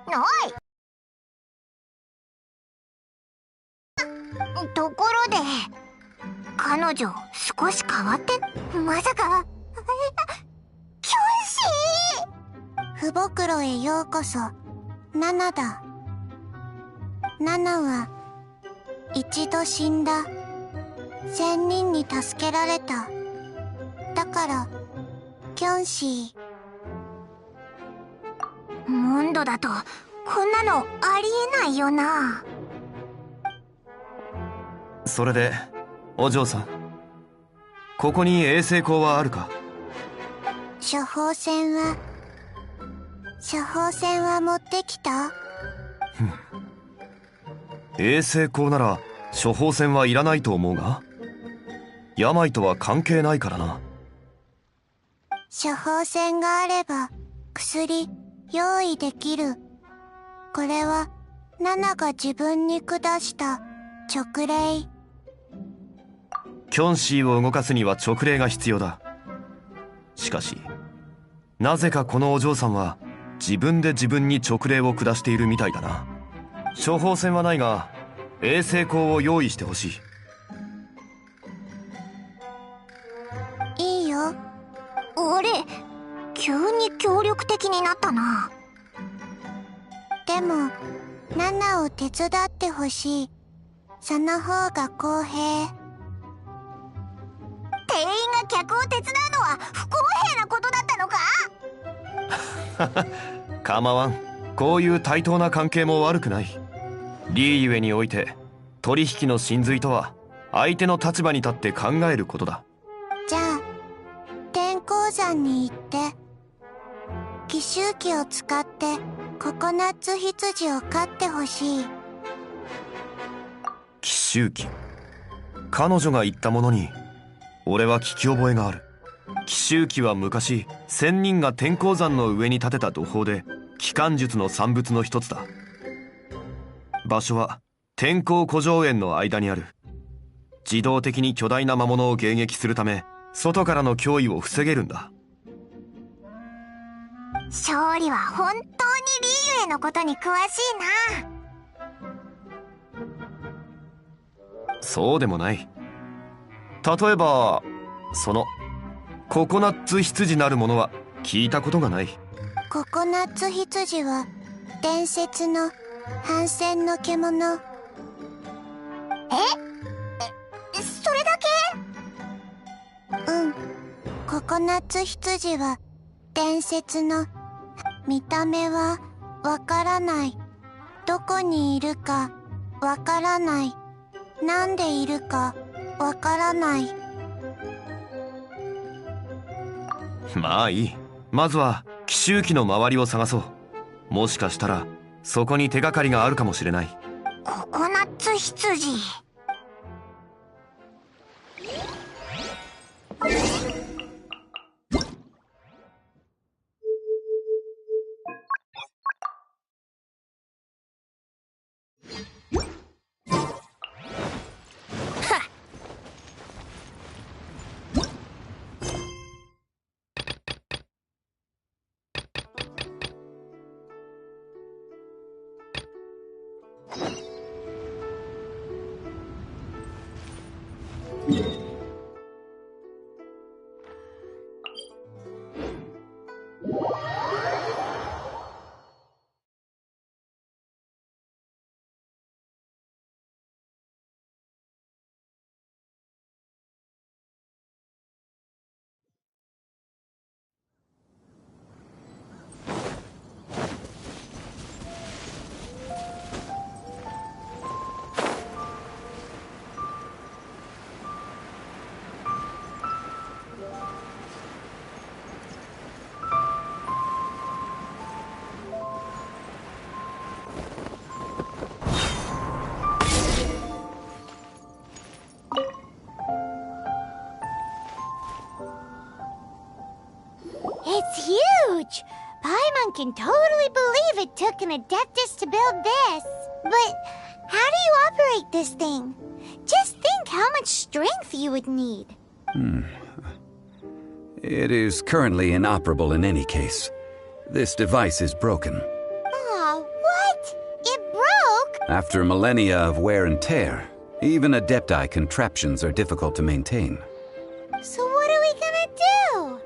おい。ところで彼女少し変わって、まさかキョンシー。父袋へようこそ。ナナだ。ナナは一度死んだ。仙人に助けられた。だからキョンシー。モンドだとこんなのありえないよな。それでお嬢さん、ここに衛星光はあるか？処方箋は持ってきた？衛星光なら処方箋はいらないと思うが、病とは関係ないからな。処方箋があれば薬用意できる。これはナナが自分に下した勅令。キョンシーを動かすには勅令が必要だ。しかしなぜかこのお嬢さんは自分で自分に勅令を下しているみたいだな。処方箋はないが衛星光を用意してほしい。いいよ。俺急に協力的になったな。でもナナを手伝ってほしい。その方が公平。店員が客を手伝うのは不公平なことだったのか？構わん。こういう対等な関係も悪くない。リーゆえにおいて取引の真髄とは相手の立場に立って考えることだ。じゃあ天候山に行って奇襲機を使ってココナッツ羊を飼ってほしい。奇襲機。彼女が言ったものに俺は聞き覚えがある。奇襲機は昔仙人が天候山の上に建てた土砲で機関術の産物の一つだ。場所は天候古城園の間にある。自動的に巨大な魔物を迎撃するため外からの脅威を防げるんだ。勝利は本当にリーユへのことに詳しいな。そうでもない。例えばそのココナッツ羊なるものは聞いたことがない。ココナッツ羊は伝説の反戦の獣。それだけ？うん。ココナッツ羊は伝説の。見た目はわからない。どこにいるかわからない。なんでいるかわからない。まあいい。まずは奇襲機の周りを探そう。もしかしたらそこに手がかりがあるかもしれない。ココナッツ羊。It's huge! Paimon can totally believe it took an adeptus to build this. But how do you operate this thing? Just think how much strength you would need. It is currently inoperable in any case. This device is broken. Aw, After millennia of wear and tear, even Adepti contraptions are difficult to maintain. So what are we gonna do?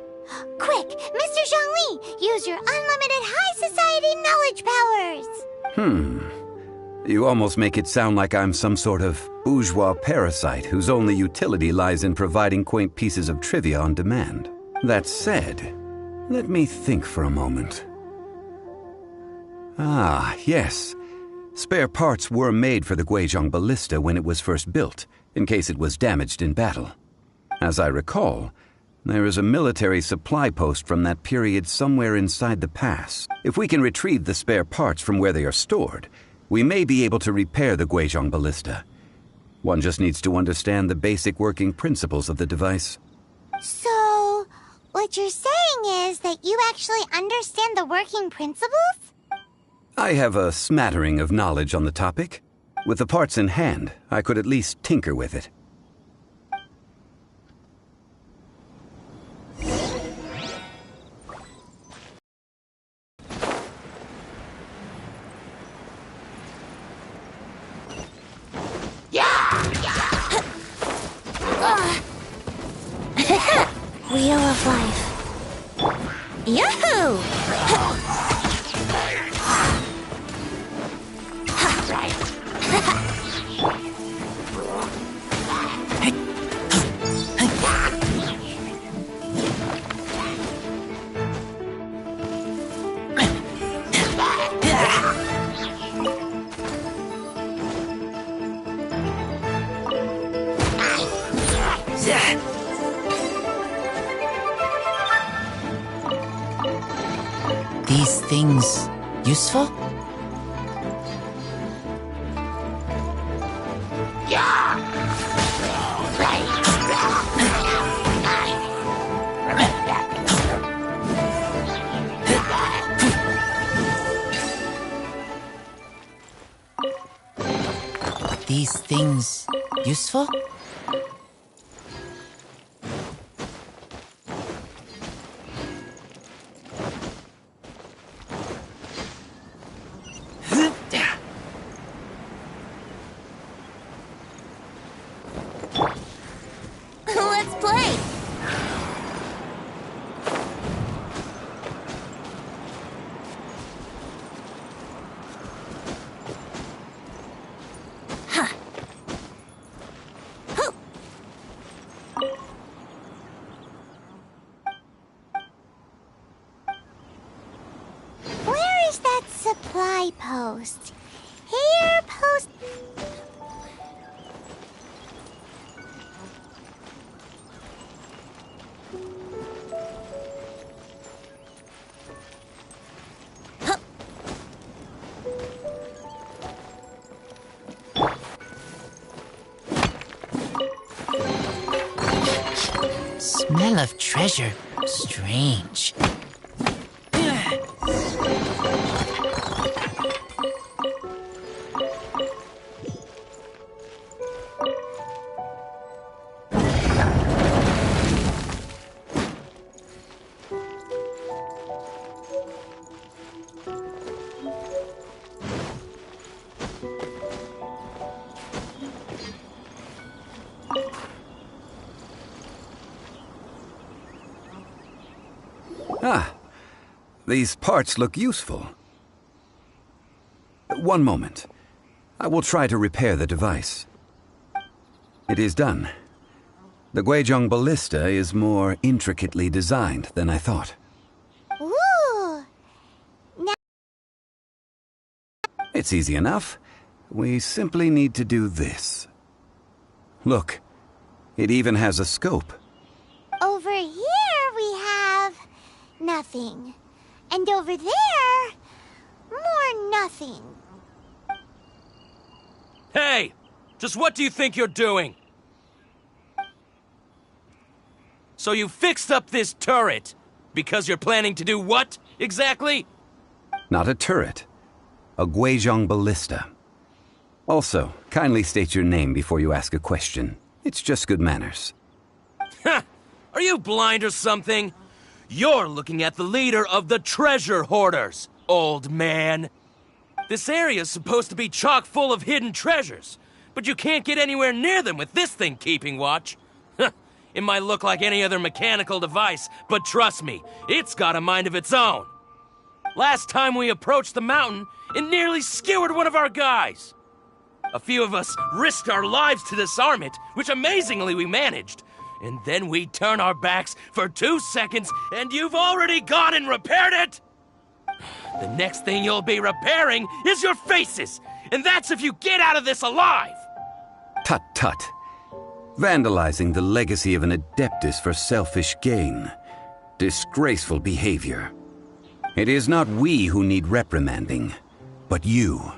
Quick, Mr. Zhongli, use your unlimited high society knowledge powers! You almost make it sound like I'm some sort of bourgeois parasite whose only utility lies in providing quaint pieces of trivia on demand. That said, let me think for a moment. Ah, yes. Spare parts were made for the Guizhong Ballista when it was first built, in case it was damaged in battle. As I recall, there is a military supply post from that period somewhere inside the pass. If we can retrieve the spare parts from where they are stored, we may be able to repair the Guizhong Ballista. One just needs to understand the basic working principles of the device. So, what you're saying is that you actually understand the working principles? I have a smattering of knowledge on the topic. With the parts in hand, I could at least tinker with it. Wheel of Life. Yahoo! These things useful? These things useful? Let's play! Where is that supply post? Here, post... Smell of treasure. Strange. Ah, these parts look useful. One moment. I will try to repair the device. It is done. The Guizhong Ballista is more intricately designed than I thought. Ooh! It's easy enough. We simply need to do this. Look, it even has a scope. Over here we have... nothing. And over there... more nothing. Hey! Just what do you think you're doing? So you fixed up this turret because you're planning to do what, exactly? Not a turret. A Guizhong Ballista. Also, kindly state your name before you ask a question. It's just good manners. Ha! Are you blind or something? You're looking at the leader of the treasure hoarders, old man. This area's supposed to be chock full of hidden treasures, but you can't get anywhere near them with this thing keeping watch. It might look like any other mechanical device, but trust me, it's got a mind of its own. Last time we approached the mountain, it nearly skewered one of our guys. A few of us risked our lives to disarm it, which amazingly we managed. And then we turn our backs for 2 seconds, and you've already gone and repaired it! The next thing you'll be repairing is your faces, and that's if you get out of this alive! Tut tut. Vandalizing the legacy of an Adeptus for selfish gain. Disgraceful behavior. It is not we who need reprimanding, but you.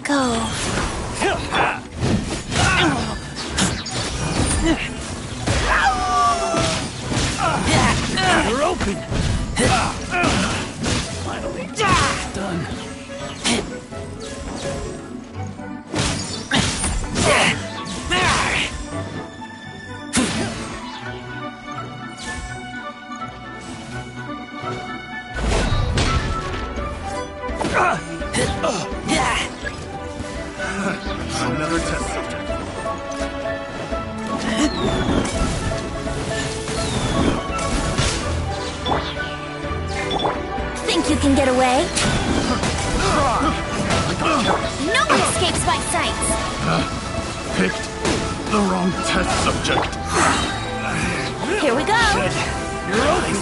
Go. You're open! Finally done. Another test subject. Think you can get away? No one escapes my sights! Picked the wrong test subject. Here we go! You're open.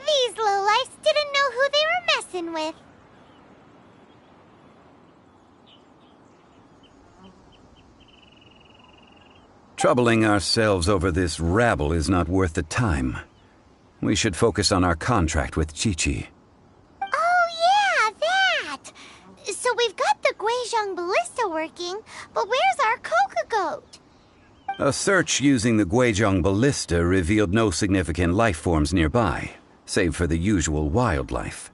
These lowlifes didn't know who they were messing with. Troubling ourselves over this rabble is not worth the time. We should focus on our contract with Chi-Chi. Oh yeah, that! So we've got the Guizhong Ballista working, but where's our Coca Goat? A search using the Guizhong Ballista revealed no significant life forms nearby, save for the usual wildlife.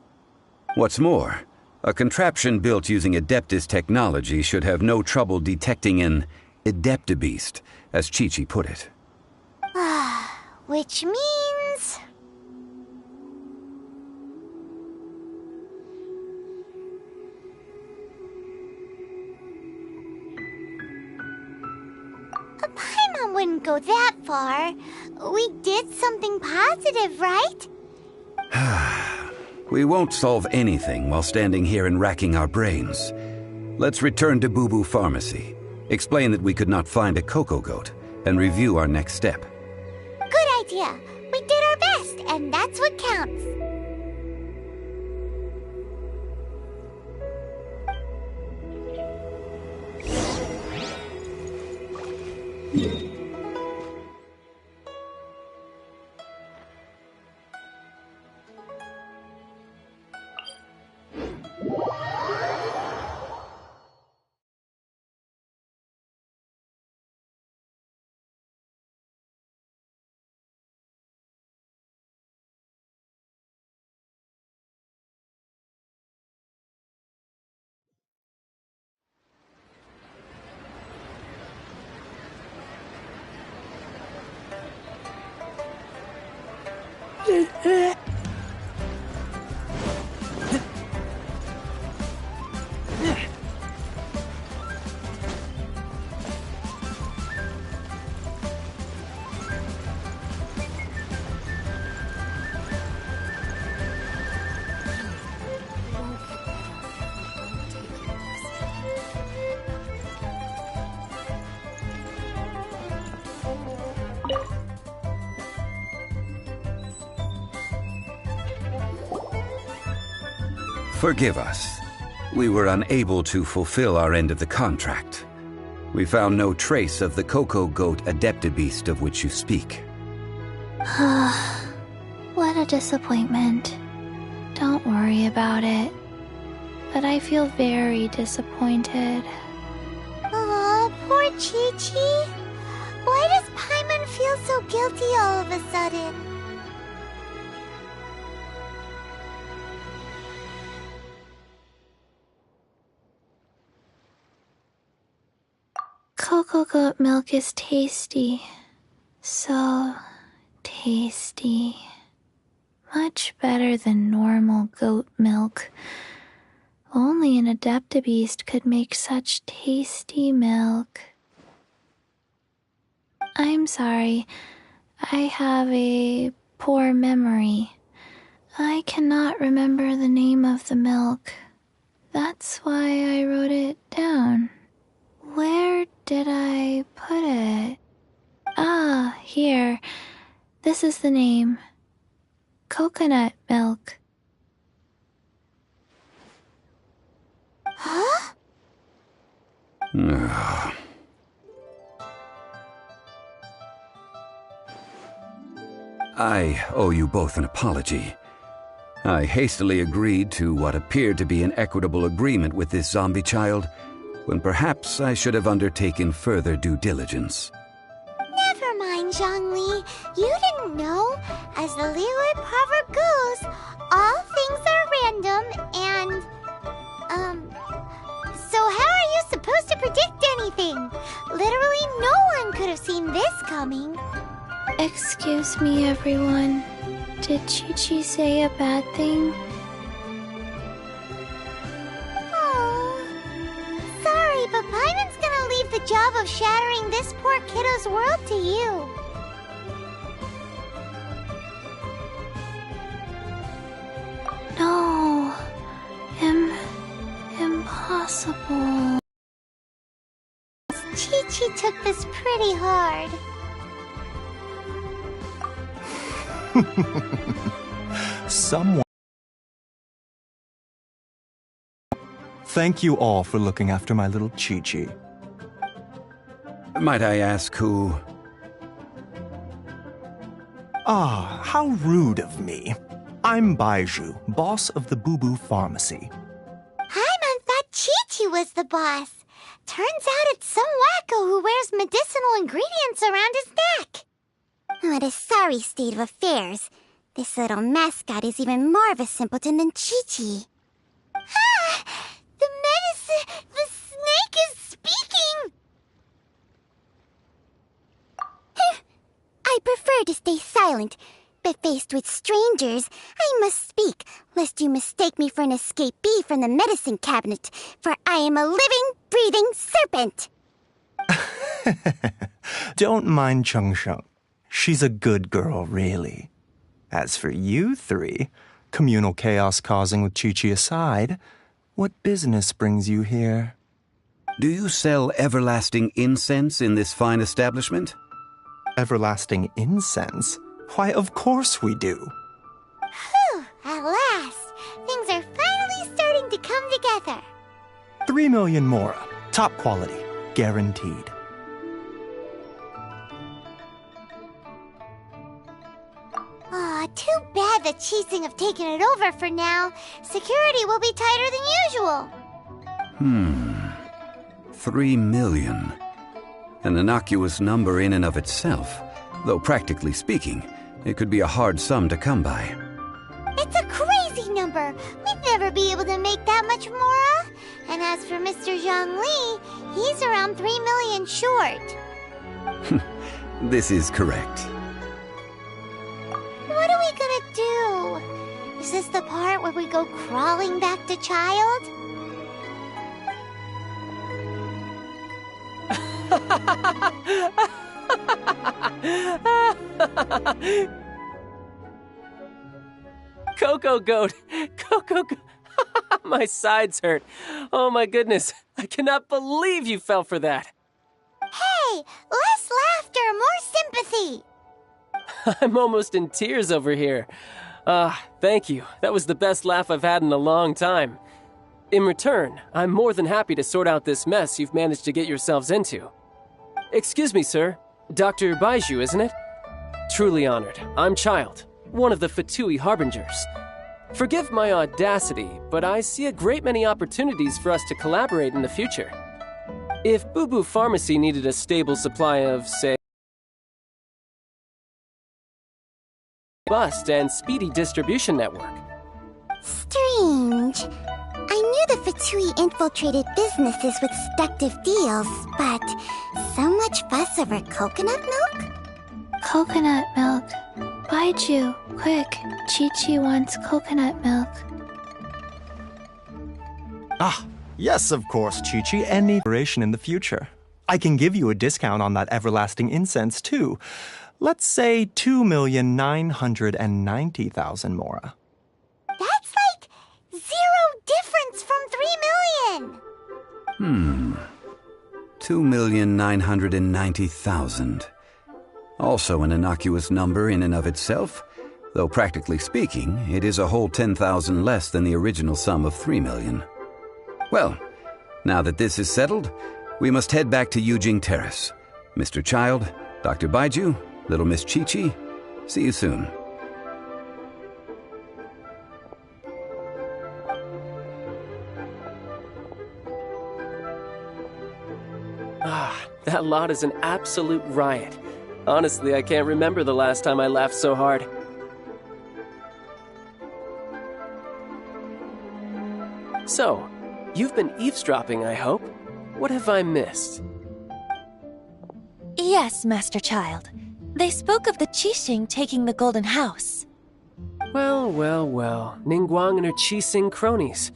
What's more, a contraption built using Adeptus technology should have no trouble detecting an Adeptabeast, as Chi-Chi put it. Which means... Paimon wouldn't go that far. We did something positive, right? We won't solve anything while standing here and racking our brains. Let's return to Boo Boo Pharmacy, explain that we could not find a Coco Goat, and review our next step. Good idea. We did our best, and that's what counts. Forgive us. We were unable to fulfill our end of the contract. We found no trace of the Coco Goat Adeptabeast of which you speak. What a disappointment. Don't worry about it. But I feel very disappointed. Aw, poor Chi-Chi. Why does Paimon feel so guilty all of a sudden? Cocoa goat milk is tasty. So tasty. Much better than normal goat milk. Only an Adeptabeast could make such tasty milk. I'm sorry. I have a poor memory. I cannot remember the name of the milk. That's why I wrote it down. Where did I put it? Ah, here. This is the name. Coconut milk. Huh? I owe you both an apology. I hastily agreed to what appeared to be an equitable agreement with this zombie child, when perhaps I should have undertaken further due diligence. Never mind, Zhongli. You didn't know. As the Liyue proverb goes, all things are random and... So how are you supposed to predict anything? Literally no one could have seen this coming. Excuse me, everyone. Did Chi-Chi say a bad thing? Oh, sorry, but Paimon's gonna leave the job of shattering this poor kiddo's world to you. No. Impossible. Chi-Chi took this pretty hard. Someone. Thank you all for looking after my little Chi-Chi. Might I ask who? Ah, how rude of me. I'm Baiju, boss of the Boo Boo Pharmacy. Paimon thought Chi-Chi was the boss. Turns out it's some wacko who wears medicinal ingredients around his neck. What a sorry state of affairs. This little mascot is even more of a simpleton than Chi-Chi. Ah! The snake is speaking! I prefer to stay silent, but faced with strangers, I must speak, lest you mistake me for an escapee from the medicine cabinet, for I am a living, breathing serpent! Don't mind Chung Sheng. She's a good girl, really. As for you three, communal chaos causing with Chi-Chi aside, what business brings you here? Do you sell everlasting incense in this fine establishment? Everlasting incense? Why, of course we do. Whew, at last. Things are finally starting to come together. 3 million mora. Top quality. Guaranteed. Aw, too bad the Chising have taken it over for now. Security will be tighter than usual. 3 million. An innocuous number in and of itself, though practically speaking, it could be a hard sum to come by. It's a crazy number. We'd never be able to make that much mora. And as for Mr. Zhongli, he's around 3 million short. This is correct. What are we gonna do? Is this the part where we go crawling back to child? Cocoa goat! Cocoa goat! My sides hurt. Oh my goodness. I cannot believe you fell for that. Hey, less laughter, more sympathy. I'm almost in tears over here. Thank you. That was the best laugh I've had in a long time. In return, I'm more than happy to sort out this mess you've managed to get yourselves into. Excuse me, sir. Dr. Baiju, isn't it? Truly honored. I'm Child, one of the Fatui Harbingers. Forgive my audacity, but I see a great many opportunities for us to collaborate in the future. If Boo Boo Pharmacy needed a stable supply of, say, robust and speedy distribution network. Strange. I knew the Fatui infiltrated businesses with seductive deals, but so much fuss over coconut milk? Coconut milk. Baiju, quick. Chi-Chi wants coconut milk. Ah, yes, of course, Chi-Chi. Any duration in the future. I can give you a discount on that everlasting incense, too. Let's say 2,990,000 mora. That's like 0 difference from 3 million. 2,990,000. Also an innocuous number in and of itself, though practically speaking, it is a whole 10,000 less than the original sum of 3 million. Well, now that this is settled, we must head back to Yujing Terrace. Mr. Child, Dr. Baiju, Little Miss Chi-Chi, see you soon. That lot is an absolute riot. Honestly, I can't remember the last time I laughed so hard. So, you've been eavesdropping, I hope. What have I missed? Yes, Master Child. They spoke of the Qixing taking the Golden House. Well, Ningguang and her Qixing cronies.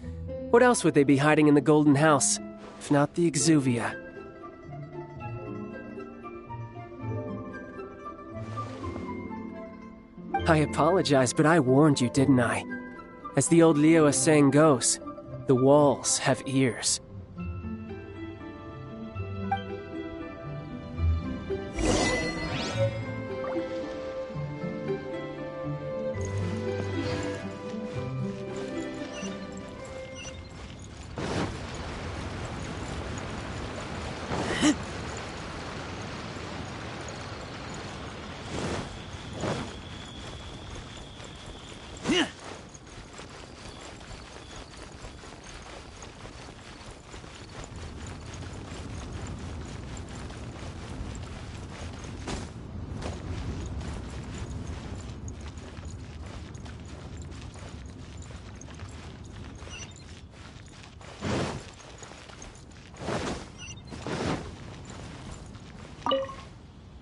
What else would they be hiding in the Golden House, if not the Exuvia? I apologize, but I warned you, didn't I? As the old Liu saying goes, the walls have ears.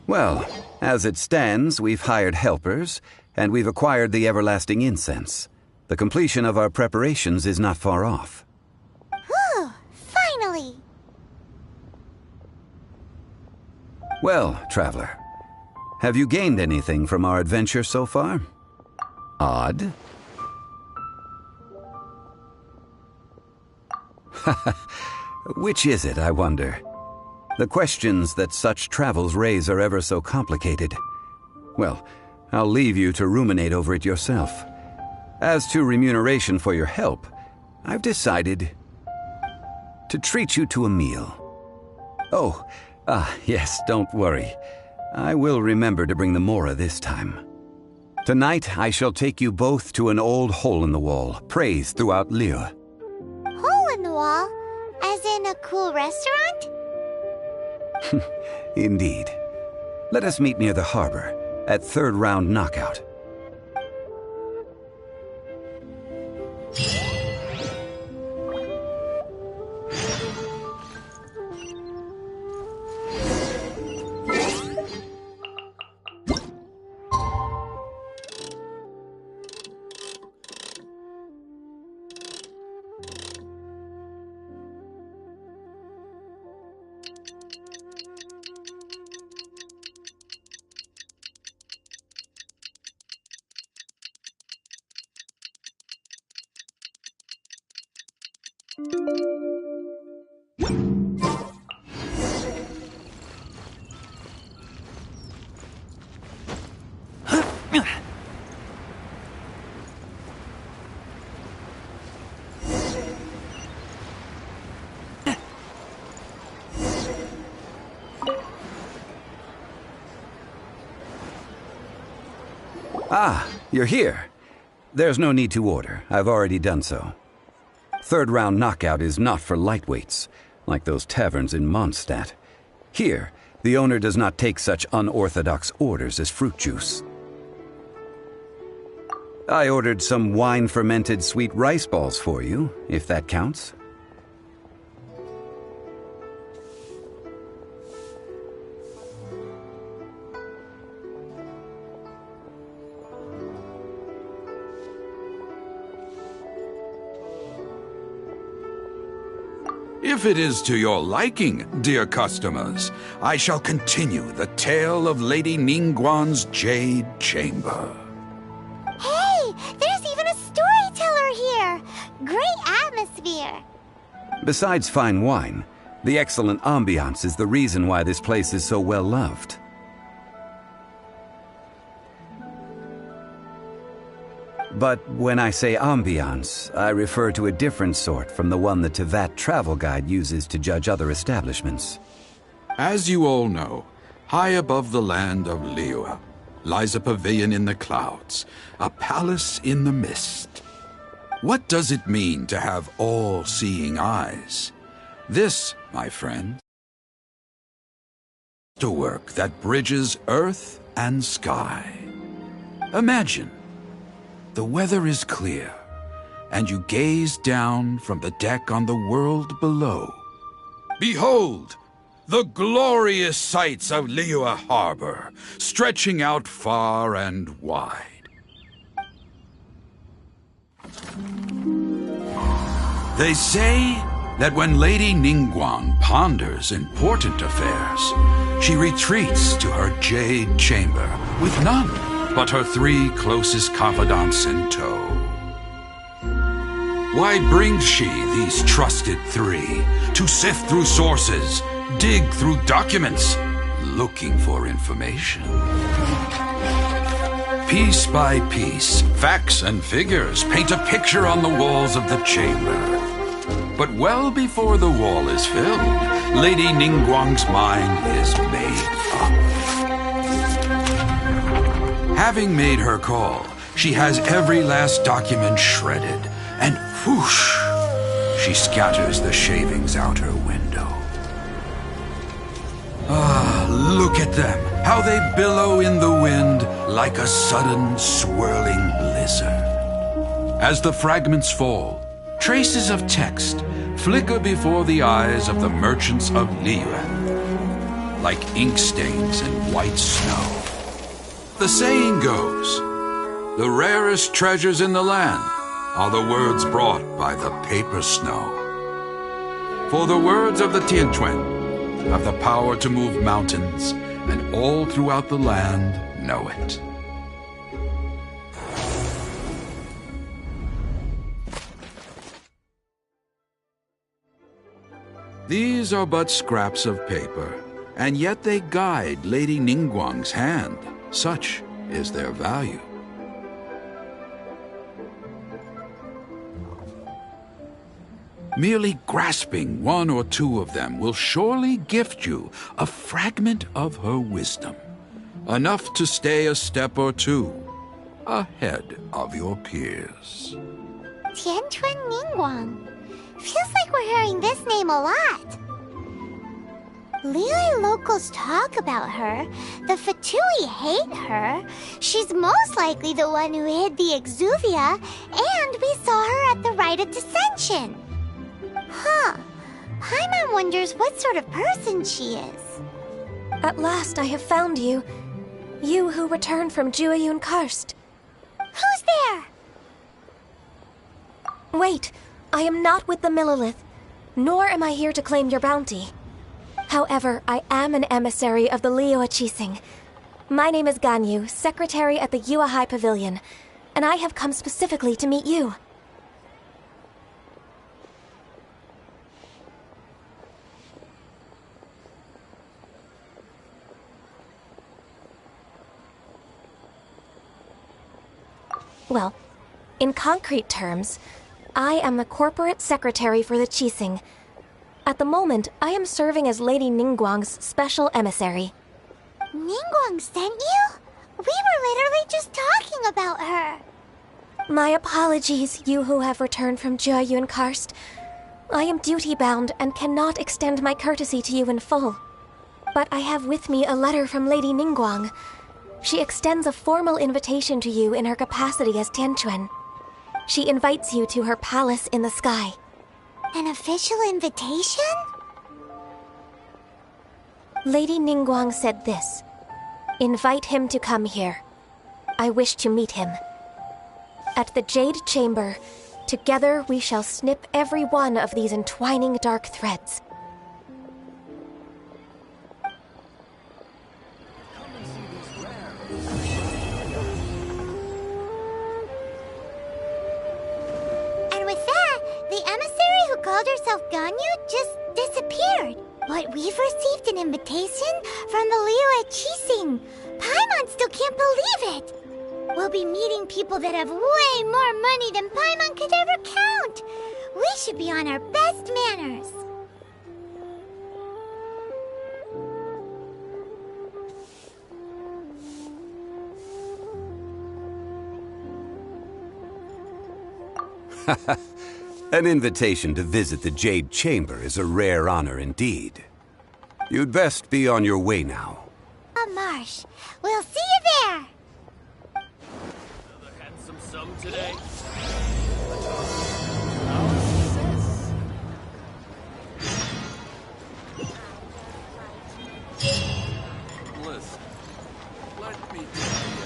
Well, as it stands, we've hired helpers, and we've acquired the everlasting incense. The completion of our preparations is not far off. Whew, finally! Well, traveler, have you gained anything from our adventure so far? Odd? Which is it, I wonder? The questions that such travels raise are ever so complicated. Well, I'll leave you to ruminate over it yourself. As to remuneration for your help, I've decided to treat you to a meal. Oh, yes, don't worry. I will remember to bring the mora this time. Tonight, I shall take you both to an old hole-in-the-wall, praised throughout Liu. Hole in the wall? As in a cool restaurant? Indeed. Let us meet near the harbor, at third round knockout. Ah, you're here. There's no need to order. I've already done so. Third round knockout is not for lightweights, like those taverns in Mondstadt. Here, the owner does not take such unorthodox orders as fruit juice. I ordered some wine-fermented sweet rice balls for you, if that counts. If it is to your liking, dear customers, I shall continue the tale of Lady Ningguang's Jade Chamber. Hey, there's even a storyteller here! Great atmosphere! Besides fine wine, the excellent ambiance is the reason why this place is so well loved. But when I say ambiance, I refer to a different sort from the one the Tevat travel guide uses to judge other establishments. As you all know, high above the land of Liyue lies a pavilion in the clouds, a palace in the mist. What does it mean to have all-seeing eyes? This, my friend, is a work that bridges earth and sky. Imagine, the weather is clear, and you gaze down from the deck on the world below. Behold, the glorious sights of Liyue Harbor, stretching out far and wide. They say that when Lady Ningguang ponders important affairs, she retreats to her jade chamber with none but her 3 closest confidants in tow. Why brings she these trusted 3 to sift through sources, dig through documents, looking for information? Piece by piece, facts and figures paint a picture on the walls of the chamber. But well before the wall is filled, Lady Ningguang's mind is made up. Having made her call, she has every last document shredded, and whoosh, she scatters the shavings out her window. Ah, look at them, how they billow in the wind like a sudden swirling blizzard. As the fragments fall, traces of text flicker before the eyes of the merchants of Liyue, like ink stains in white snow. The saying goes, the rarest treasures in the land are the words brought by the paper snow. For the words of the Tianquan have the power to move mountains, and all throughout the land know it. These are but scraps of paper, and yet they guide Lady Ningguang's hand. Such is their value. Merely grasping 1 or 2 of them will surely gift you a fragment of her wisdom, enough to stay a step or 2 ahead of your peers. Tianquan Ningguang. Feels like we're hearing this name a lot. Liyue locals talk about her. The Fatui hate her. She's most likely the one who hid the exuvia, and we saw her at the rite of dissension. Huh. Paimon wonders what sort of person she is. At last I have found you. You who returned from Jueyun Karst. Who's there? Wait, I am not with the Millilith, nor am I here to claim your bounty. However, I am an emissary of the Liyue Qixing. My name is Ganyu, secretary at the Yuehai Pavilion, and I have come specifically to meet you. Well, in concrete terms, I am the corporate secretary for the Qixing. At the moment, I am serving as Lady Ningguang's special emissary. Ningguang sent you? We were literally just talking about her. My apologies, you who have returned from Jueyun Karst. I am duty-bound and cannot extend my courtesy to you in full. But I have with me a letter from Lady Ningguang. She extends a formal invitation to you in her capacity as Tianquan. She invites you to her palace in the sky. An official invitation? Lady Ningguang said this. Invite him to come here. I wish to meet him. At the Jade Chamber, together we shall snip every one of these entwining dark threads. And with that, the emissary who called herself Ganyu just disappeared. But we've received an invitation from the Liyue Qixing. Paimon still can't believe it. We'll be meeting people that have way more money than Paimon could ever count. We should be on our best manners. An invitation to visit the Jade Chamber is a rare honor indeed. You'd best be on your way now. Marsh, we'll see you there. Another handsome sum today. Listen, let me tell you.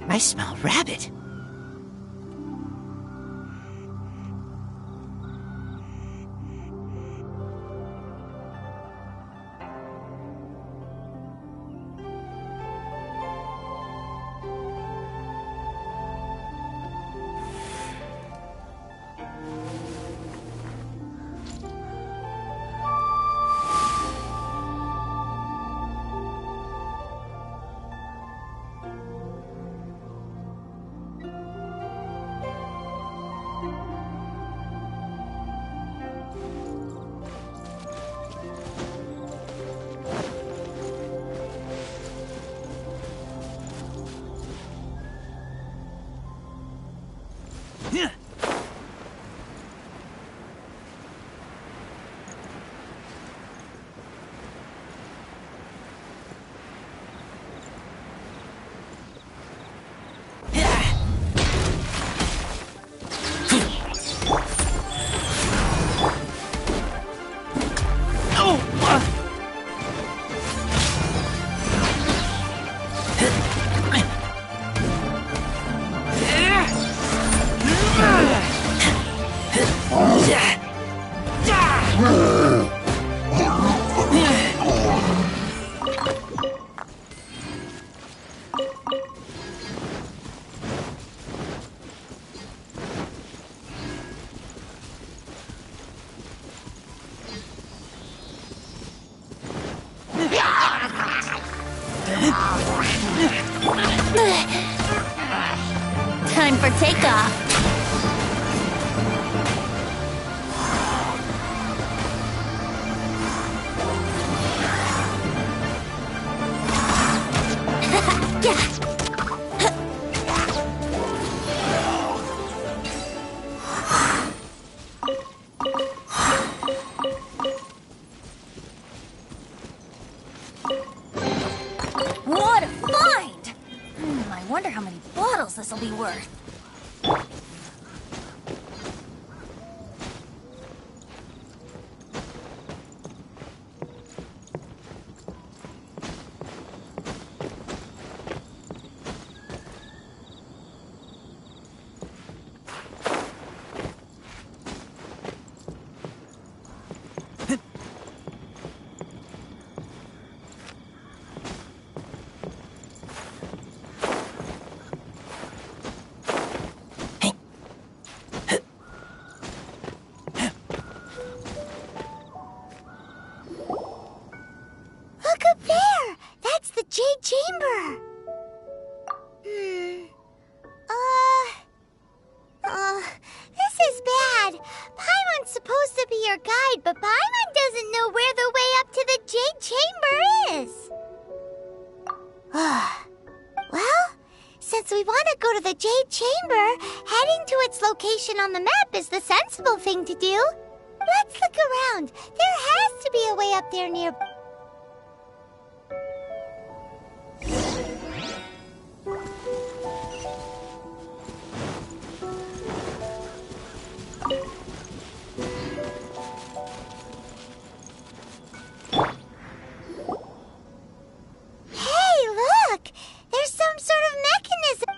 I smell rabbit. Time for takeoff. What a find! this'll be worth. Chamber! This is bad. Paimon's supposed to be your guide, but Paimon doesn't know where the way up to the Jade Chamber is. Well, since we want to go to the Jade Chamber, heading to its location on the map is the sensible thing to do. Let's look around. There has to be a way up there near...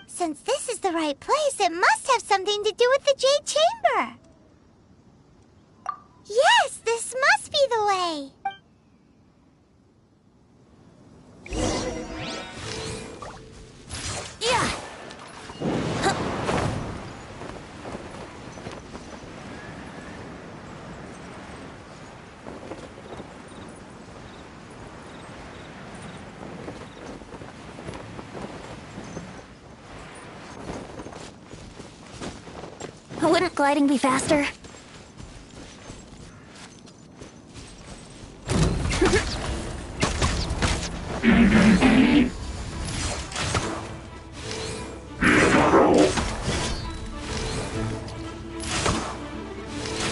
Since this is the right place, it must have something to do with the Jade Chamber. Yes, this must be the way. Yeah. Wouldn't gliding be faster?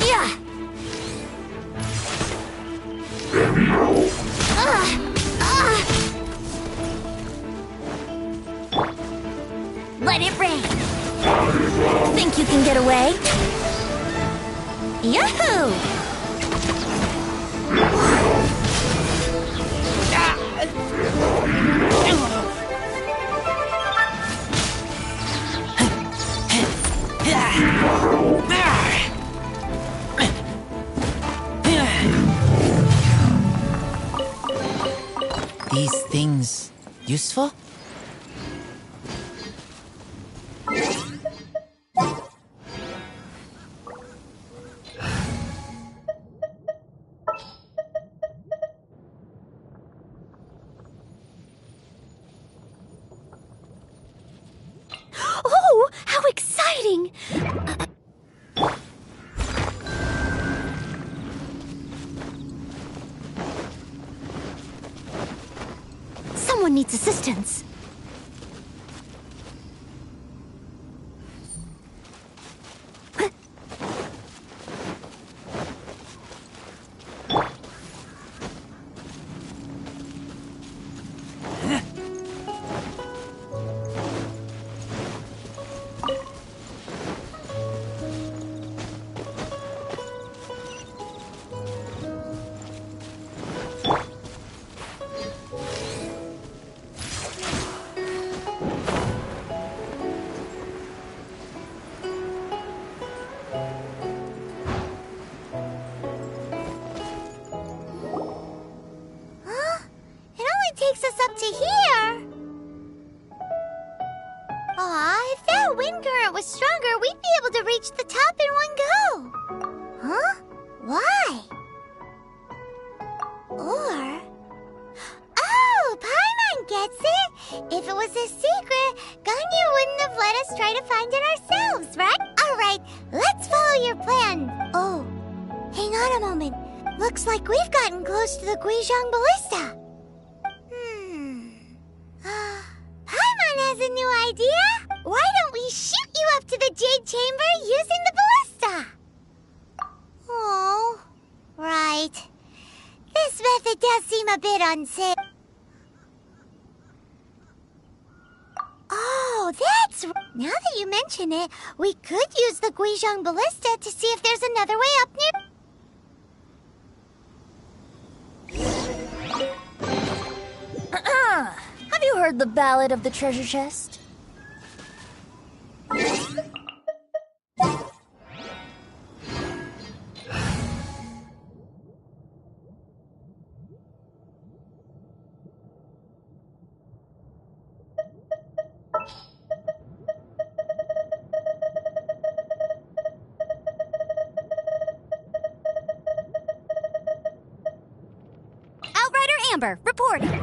Yeah. Let it rain. Think you can get away? Yahoo! These things useful? Oh, how exciting! Someone needs assistance. Takes us up to here. If that wind current was stronger, we'd be able to reach the top in one go. Huh? Why? Or... Oh, Paimon gets it. If it was a secret, Ganyu wouldn't have let us try to find it ourselves, right? All right, let's follow your plan. Oh, hang on a moment. Looks like we've gotten close to the Guizhong Ballista. Paimon has a new idea. Why don't we shoot you up to the Jade Chamber using the ballista? Oh, right. This method does seem a bit unsafe. Oh, that's... Now that you mention it, we could use the Guizhong Ballista to see if there's another way up near... Have you heard the Ballad of the Treasure Chest? Amber, reporting.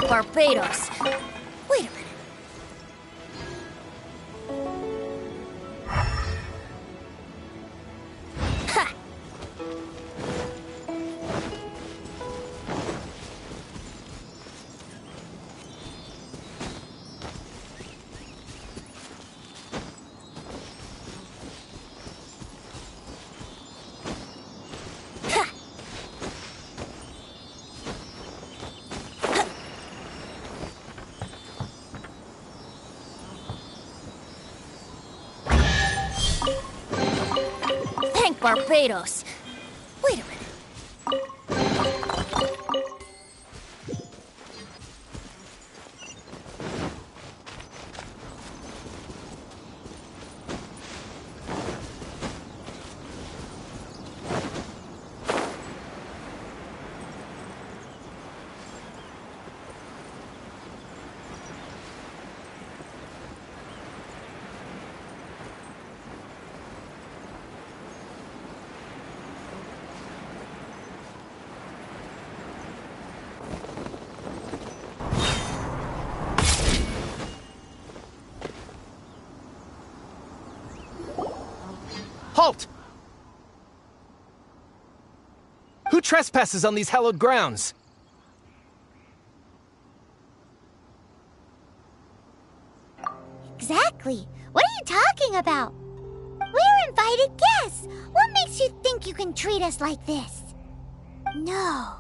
Barbados. Wait a minute. Ha! Barbados. Wait a minute. Halt! Who trespasses on these hallowed grounds? Exactly. What are you talking about? We're invited guests. What makes you think you can treat us like this? No.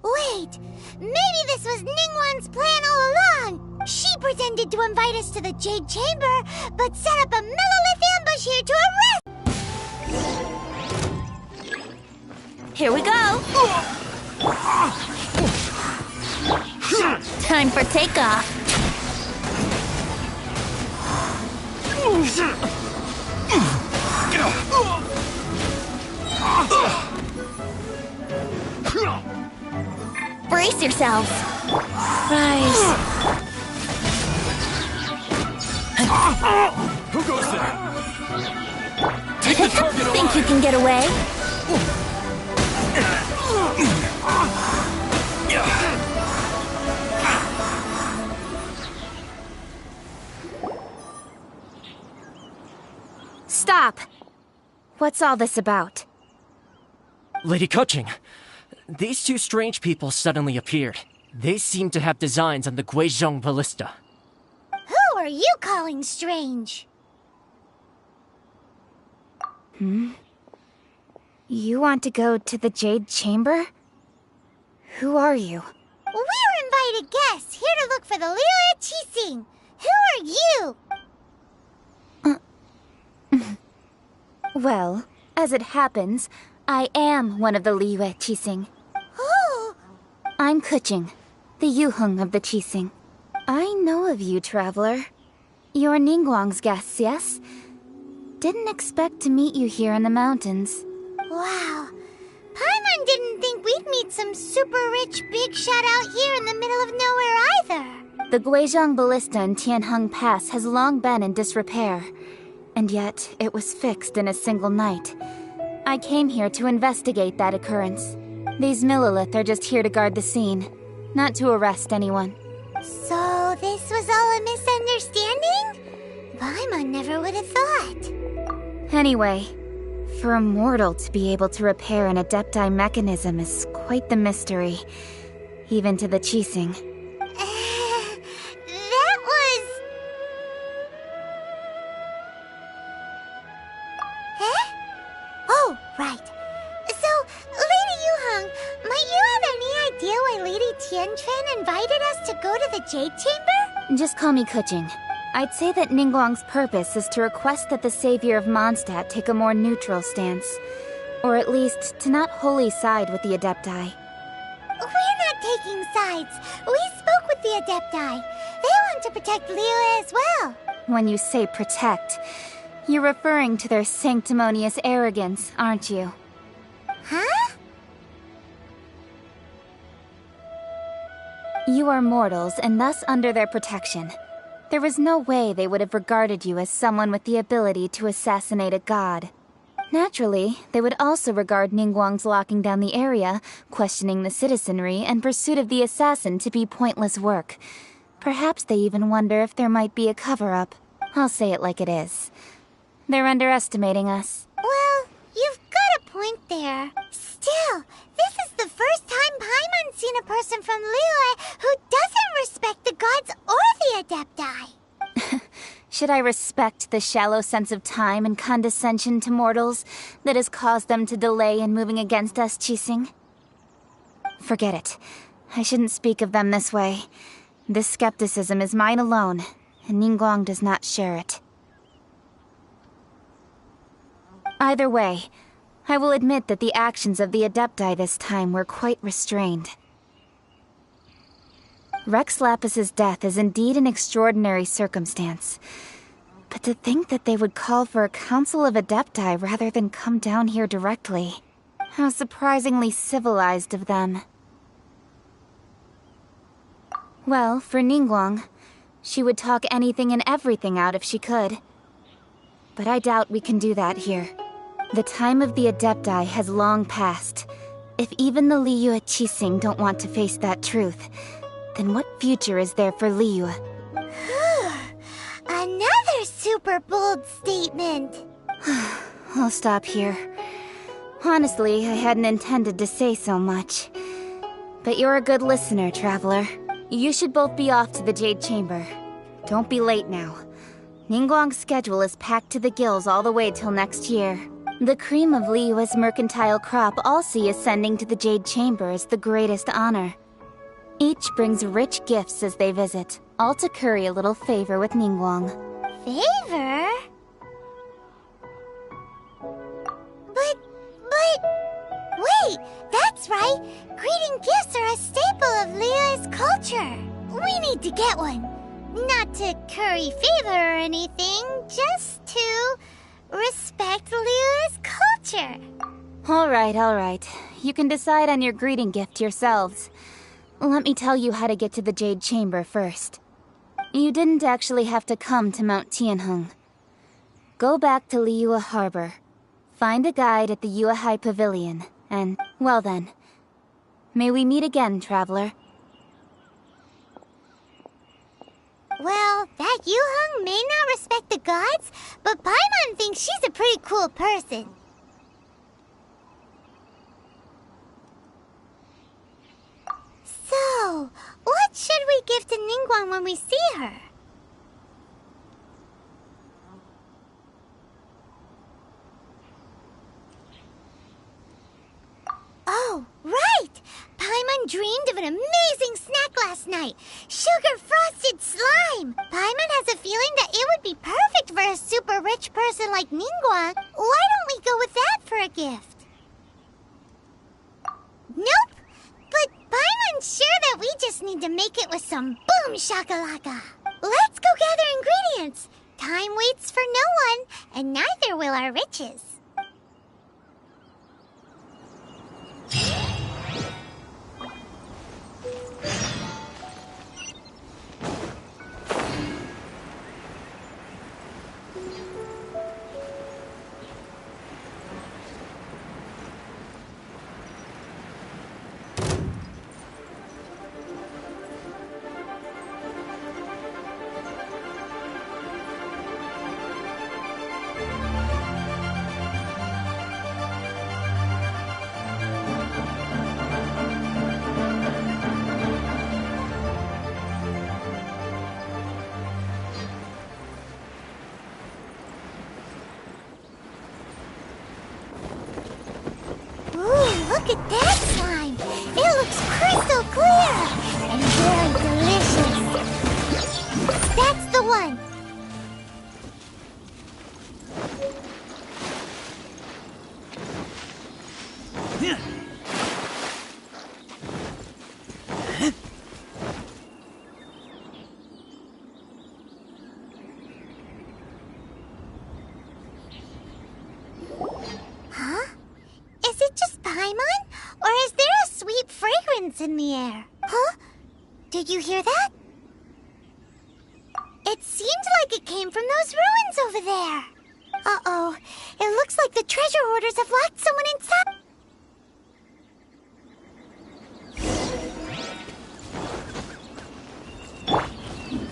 Wait. Maybe this was Ningguang's plan all along. She pretended to invite us to the Jade Chamber, but set up a Millilith ambush here to arrest. Here we go. Time for takeoff. Brace yourselves. Rise. Who goes there? Think you can get away? Stop! What's all this about? Lady Keqing, these two strange people suddenly appeared. They seem to have designs on the Guizhong Ballista. Who are you calling strange? You want to go to the Jade Chamber? Who are you? We're invited guests, here to look for the Liyue Qixing. Who are you? Well, as it happens, I am one of the Liyue Qixing. Who? I'm Kuching, the Yuheng of the Qixing. I know of you, traveler. You're Ningguang's guests, yes? Didn't expect to meet you here in the mountains. Wow. Paimon didn't think we'd meet some super rich big shot out here in the middle of nowhere either. The Guizhong Ballista in Tianheng Pass has long been in disrepair, and yet it was fixed in a single night. I came here to investigate that occurrence. These Millilith are just here to guard the scene, not to arrest anyone. So this was all a misunderstanding? Paimon never would have thought. Anyway, for a mortal to be able to repair an Adepti mechanism is quite the mystery, even to the Qixing. That was... Huh? Oh, right. So, Lady Yuheng, might you have any idea why Lady Tianquan invited us to go to the Jade Chamber? Just call me Kuching. I'd say that Ningguang's purpose is to request that the savior of Mondstadt take a more neutral stance. Or at least, to not wholly side with the Adepti. We're not taking sides. We spoke with the Adepti. They want to protect Liyue as well. When you say protect, you're referring to their sanctimonious arrogance, aren't you? Huh? You are mortals, and thus under their protection. There was no way they would have regarded you as someone with the ability to assassinate a god. Naturally, they would also regard Ningguang's locking down the area, questioning the citizenry, and pursuit of the assassin to be pointless work. Perhaps they even wonder if there might be a cover-up. I'll say it like it is. They're underestimating us. Well, you've got a point there. Still, this is the first time Paimon's seen a person from Liyue who doesn't respect the gods or the Adepti. Should I respect the shallow sense of time and condescension to mortals that has caused them to delay in moving against us, Qixing? Forget it. I shouldn't speak of them this way. This skepticism is mine alone, and Ningguang does not share it. Either way, I will admit that the actions of the Adepti this time were quite restrained. Rex Lapis's death is indeed an extraordinary circumstance. But to think that they would call for a council of Adepti rather than come down here directly. How surprisingly civilized of them. Well, for Ningguang, she would talk anything and everything out if she could. But I doubt we can do that here. The time of the Adepti has long passed. If even the Liyue Qixing don't want to face that truth, then what future is there for Liyue? Another super bold statement. I'll stop here. Honestly, I hadn't intended to say so much. But you're a good listener, traveler. You should both be off to the Jade Chamber. Don't be late now. Ningguang's schedule is packed to the gills all the way till next year. The cream of Liyue's mercantile crop all see ascending to the Jade Chamber as the greatest honor. Each brings rich gifts as they visit, all to curry a little favor with Ningguang. Favor? But... Wait, that's right! Greeting gifts are a staple of Liyue's culture. We need to get one. Not to curry favor or anything, just to respect Liyue's culture. All right. You can decide on your greeting gift yourselves. Let me tell you how to get to the Jade Chamber first. You didn't actually have to come to Mount Tianheng. Go back to Liyue Harbor. Find a guide at the Yuehai Pavilion, and, well then, may we meet again, traveler. Well, that Yuheng may not respect the gods, but Paimon thinks she's a pretty cool person. gift to Ningguang when we see her. Oh, right! Paimon dreamed of an amazing snack last night. Sugar-frosted slime! Paimon has a feeling that it would be perfect for a super rich person like Ningguang. Why don't we go with that for a gift? Nope! But Paimon's sure that we just need to make it with some boom shakalaka. Let's go gather ingredients. Time waits for no one, and neither will our riches. Look at that slime! It looks crystal clear! And very delicious! That's the one! Huh? Is it just Paimon? Or is there a sweet fragrance in the air? Huh? Did you hear that? It seemed like it came from those ruins over there. Uh-oh. It looks like the treasure hoarders have locked someone inside.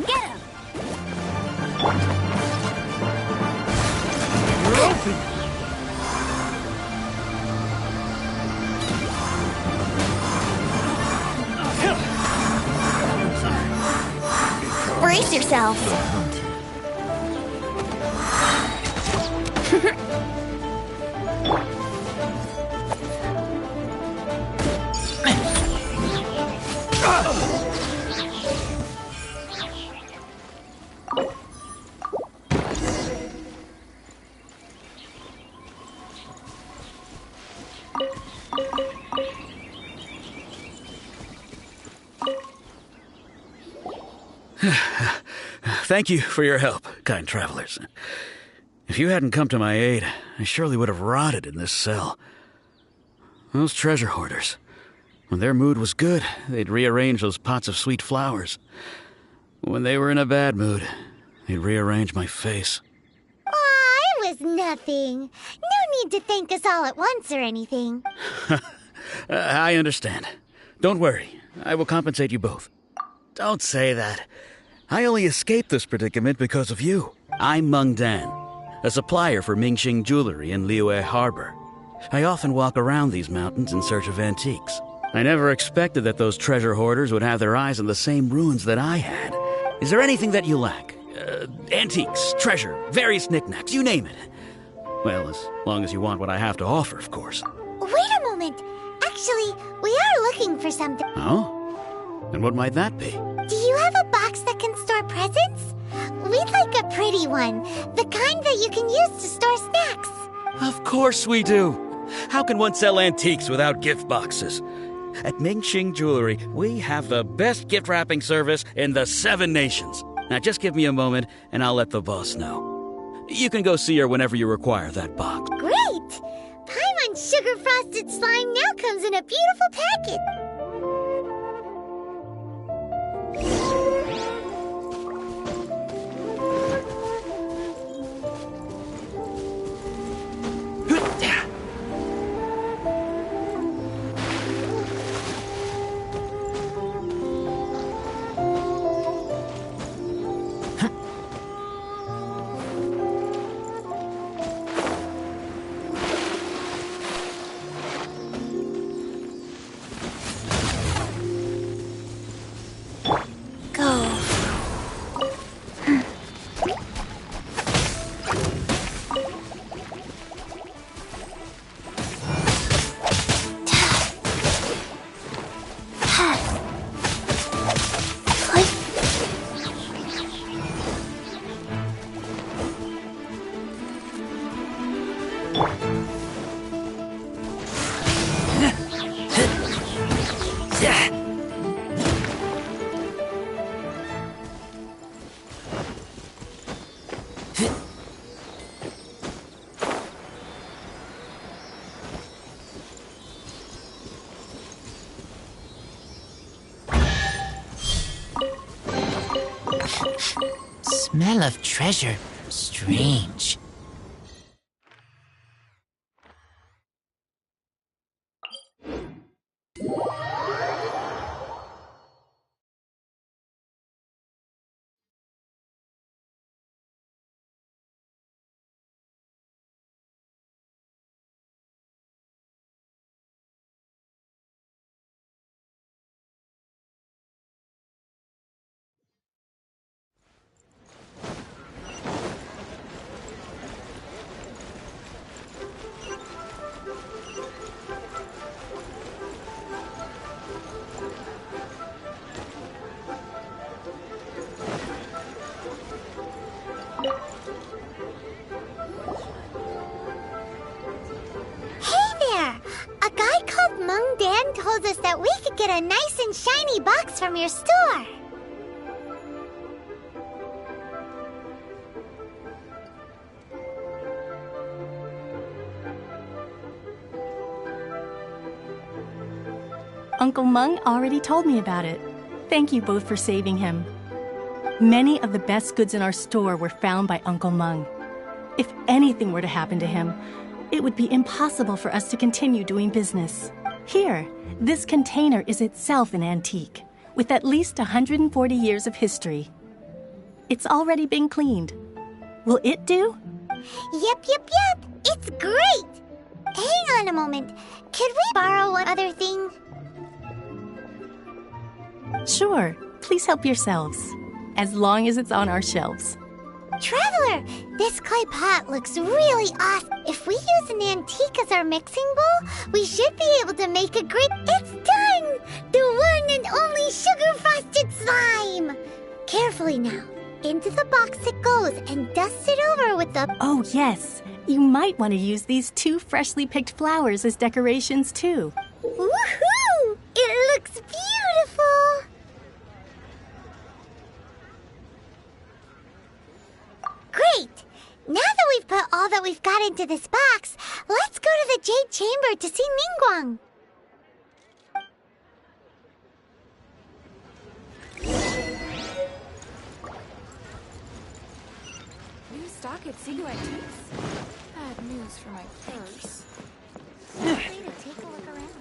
Get him! Brace yourselves. Thank you for your help, kind travelers. If you hadn't come to my aid, I surely would have rotted in this cell. Those treasure hoarders, when their mood was good, they'd rearrange those pots of sweet flowers. When they were in a bad mood, they'd rearrange my face. Aw, it was nothing. No need to thank us all at once or anything. I understand. Don't worry, I will compensate you both. Don't say that. I only escaped this predicament because of you. I'm Meng Dan, a supplier for Mingxing Jewelry in Liyue Harbor. I often walk around these mountains in search of antiques. I never expected that those treasure hoarders would have their eyes on the same ruins that I had. Is there anything that you lack? Antiques, treasure, various knickknacks, you name it. Well, as long as you want what I have to offer, of course. Wait a moment. Actually, we are looking for something. Oh? And what might that be? Do you have a box that can store presents? We'd like a pretty one. The kind that you can use to store snacks. Of course we do. How can one sell antiques without gift boxes? At Mingxing Jewelry, we have the best gift wrapping service in the 7 nations. Now just give me a moment and I'll let the boss know. You can go see her whenever you require that box. Great! Paimon's sugar-frosted slime now comes in a beautiful packet. Smell of treasure. Strange. Told us that we could get a nice and shiny box from your store. Uncle Mung already told me about it. Thank you both for saving him. Many of the best goods in our store were found by Uncle Mung. If anything were to happen to him, it would be impossible for us to continue doing business. Here, this container is itself an antique, with at least 140 years of history. It's already been cleaned. Will it do? Yep. It's great! Hang on a moment. Could we borrow one other thing? Sure. Please help yourselves, as long as it's on our shelves. Traveler, this clay pot looks really awesome. If we use an antique as our mixing bowl, we should be able to make a great... It's done! The one and only sugar-frosted slime! Carefully now. Into the box it goes and dust it over with the... Oh, yes. You might want to use these 2 freshly picked flowers as decorations, too. Woohoo! It looks beautiful! Great! Now that we've put all that we've got into this box, let's go to the Jade Chamber to see Ningguang. New stock at Sigu Antiques? Bad news for my purse. Feel free to take a look around.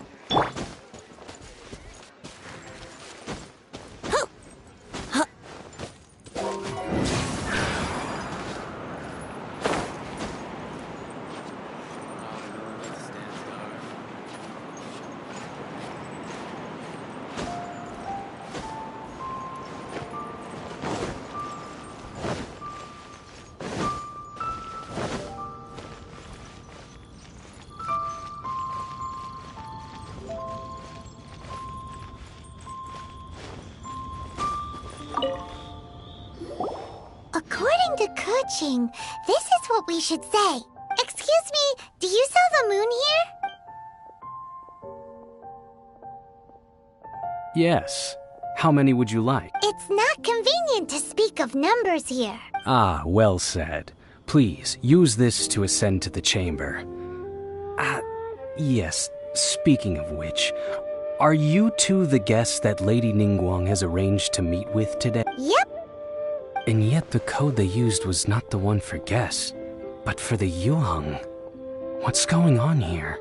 According to Kuching, this is what we should say. Excuse me, do you sell the moon here? Yes. How many would you like? It's not convenient to speak of numbers here. Ah, well said. Please, use this to ascend to the chamber. Yes, speaking of which, are you two the guests that Lady Ningguang has arranged to meet with today? Yep. And yet the code they used was not the one for guests, but for the Yuheng. What's going on here?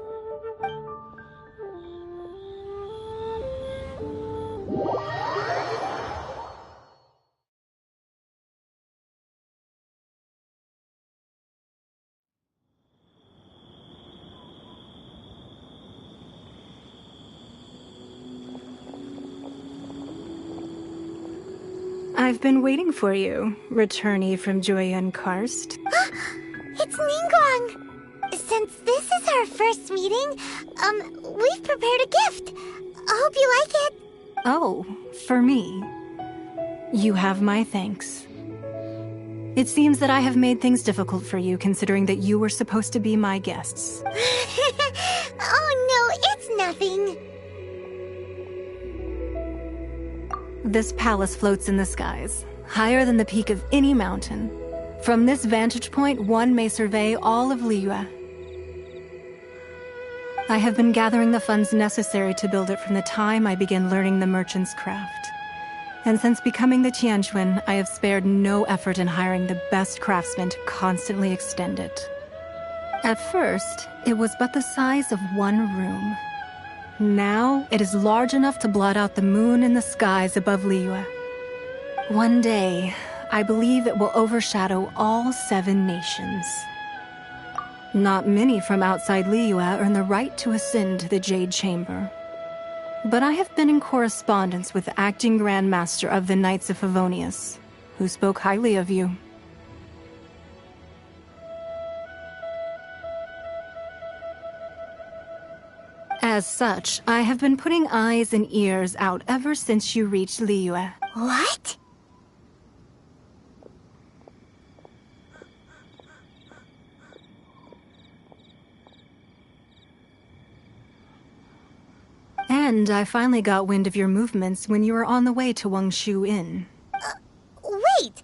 I've been waiting for you, returnee from Joyun Karst. It's Ningguang! Since this is our first meeting, we've prepared a gift. I hope you like it. Oh, for me. You have my thanks. It seems that I have made things difficult for you, considering that you were supposed to be my guests. Oh no, it's nothing. This palace floats in the skies, higher than the peak of any mountain. From this vantage point, one may survey all of Liyue. I have been gathering the funds necessary to build it from the time I began learning the merchant's craft. And since becoming the Tianquan, I have spared no effort in hiring the best craftsmen to constantly extend it. At first, it was but the size of one room. Now, it is large enough to blot out the moon in the skies above Liyue. One day, I believe it will overshadow all 7 nations. Not many from outside Liyue earn the right to ascend to the Jade Chamber. But I have been in correspondence with the acting Grand Master of the Knights of Favonius, who spoke highly of you. As such, I have been putting eyes and ears out ever since you reached Liyue. What? And I finally got wind of your movements when you were on the way to Wangshu Inn. Wait!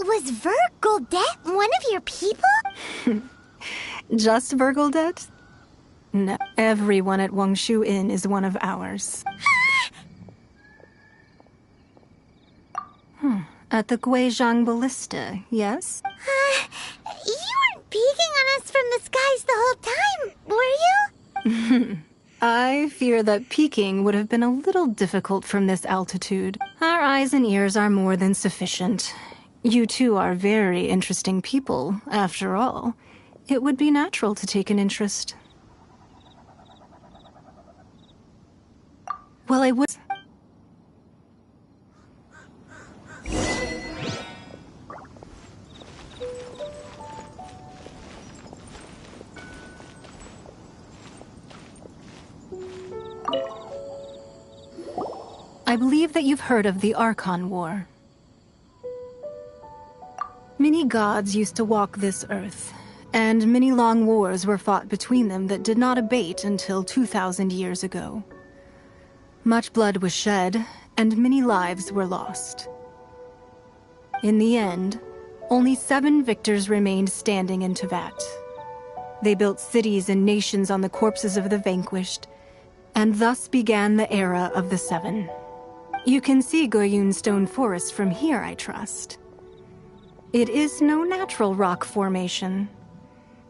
Was Vergoldet one of your people? Just Vergoldet? No, everyone at Wangshu Inn is one of ours. At the Guizhang Ballista, yes? You weren't peeking on us from the skies the whole time, were you? I fear that peeking would have been a little difficult from this altitude. Our eyes and ears are more than sufficient. You two are very interesting people, after all. It would be natural to take an interest. Well, I would... I believe that you've heard of the Archon War. Many gods used to walk this earth, and many long wars were fought between them that did not abate until 2,000 years ago. Much blood was shed, and many lives were lost. In the end, only 7 victors remained standing in Teyvat. They built cities and nations on the corpses of the vanquished, and thus began the era of the 7. You can see Goyun Stone Forest from here, I trust. It is no natural rock formation.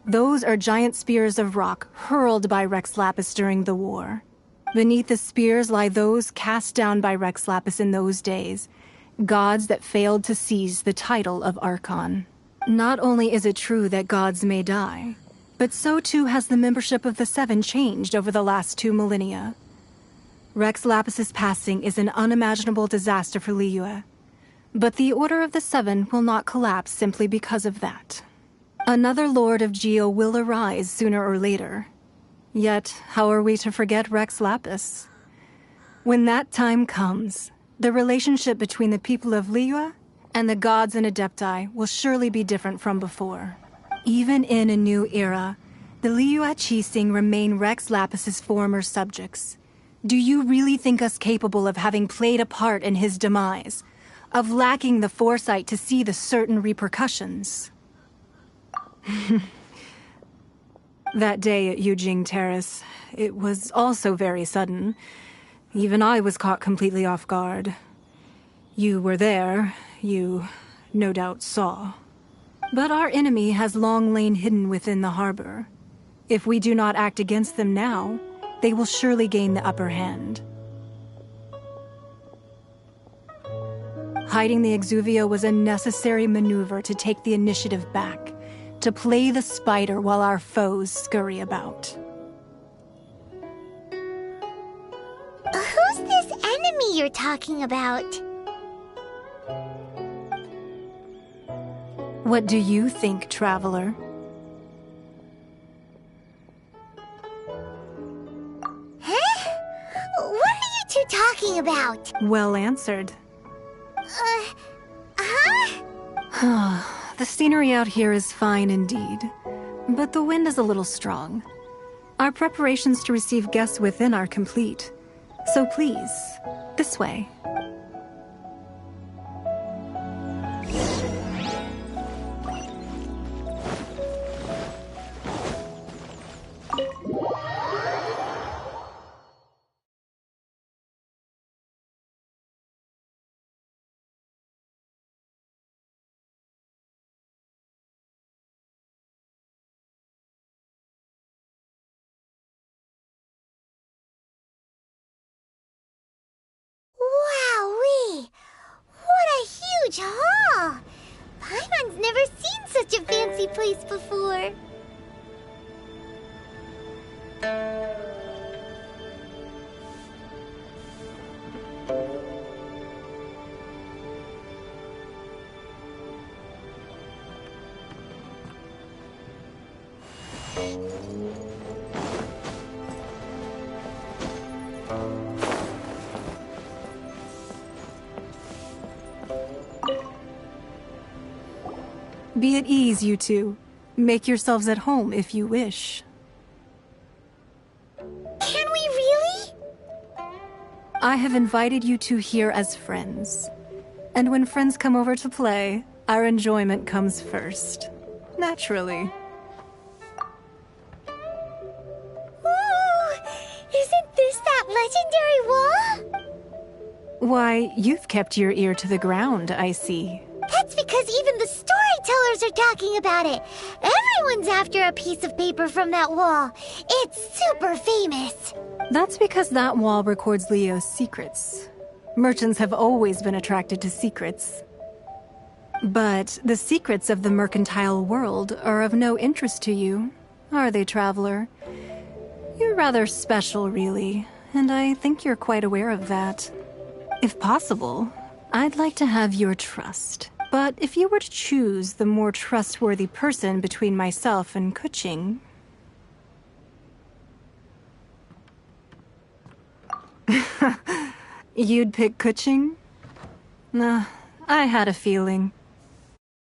Those are giant spears of rock hurled by Rex Lapis during the war. Beneath the spears lie those cast down by Rex Lapis in those days, gods that failed to seize the title of Archon. Not only is it true that gods may die, but so too has the membership of the 7 changed over the last 2 millennia. Rex Lapis's passing is an unimaginable disaster for Liyue, but the Order of the 7 will not collapse simply because of that. Another Lord of Geo will arise sooner or later. Yet, how are we to forget Rex Lapis? When that time comes, the relationship between the people of Liyue and the gods and Adepti will surely be different from before. Even in a new era, the Liyue Qixing remain Rex Lapis's former subjects. Do you really think us capable of having played a part in his demise? Of lacking the foresight to see the certain repercussions? That day at Yujing Terrace, it was also very sudden. Even I was caught completely off guard. You were there, you no doubt saw. But our enemy has long lain hidden within the harbor. If we do not act against them now, they will surely gain the upper hand. Hiding the Exuvio was a necessary maneuver to take the initiative back, to play the spider while our foes scurry about. Who's this enemy you're talking about? What do you think, traveler? What are you two talking about? Well answered. Huh? The scenery out here is fine indeed, but the wind is a little strong. Our preparations to receive guests within are complete, so please, this way. huge hall. Paimon's never seen such a fancy place before. Be at ease, you two. Make yourselves at home if you wish. Can we really? I have invited you two here as friends. And when friends come over to play, our enjoyment comes first. Naturally. Ooh, isn't this that legendary wall? Why, you've kept your ear to the ground, I see. That's because even the storytellers are talking about it. Everyone's after a piece of paper from that wall. It's super famous. That's because that wall records Leo's secrets. Merchants have always been attracted to secrets. But the secrets of the mercantile world are of no interest to you, are they, traveler? You're rather special, really, and I think you're quite aware of that. If possible, I'd like to have your trust. But if you were to choose the more trustworthy person between myself and Kuching... You'd pick Kuching? Nah, I had a feeling.